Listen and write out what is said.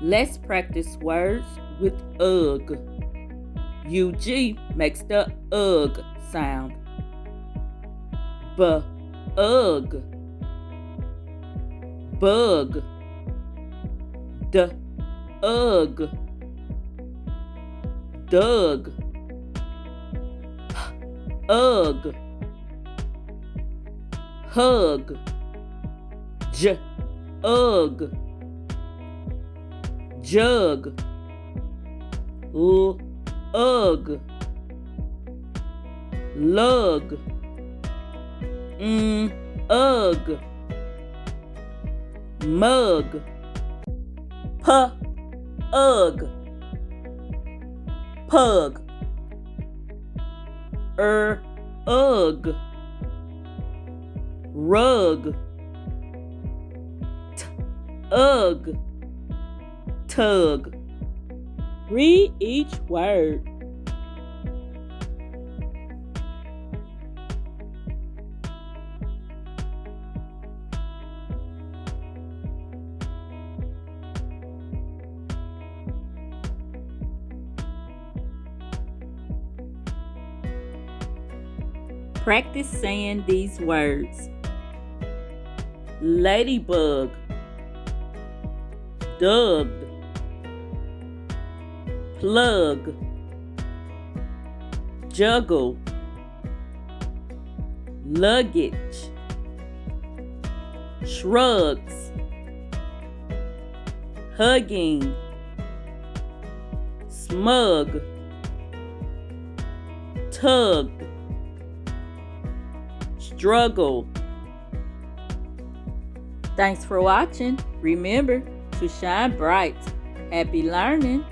Let's practice words with ugh. UG makes the ugh sound. Ugh. Bug. Ugh. Dug. Ugh. Hug. Ugh. Jug. Ugh. Lug. Ugh. Mug. Ugh. Pug. Ugh. Rug. Ugh. Tug. Read each word. Practice saying these words. Ladybug. Tugged. Plug. Juggle. Luggage. Shrugs. Hugging. Smug. Tugged. Struggle. Thanks for watching. Remember to shine bright. Happy learning.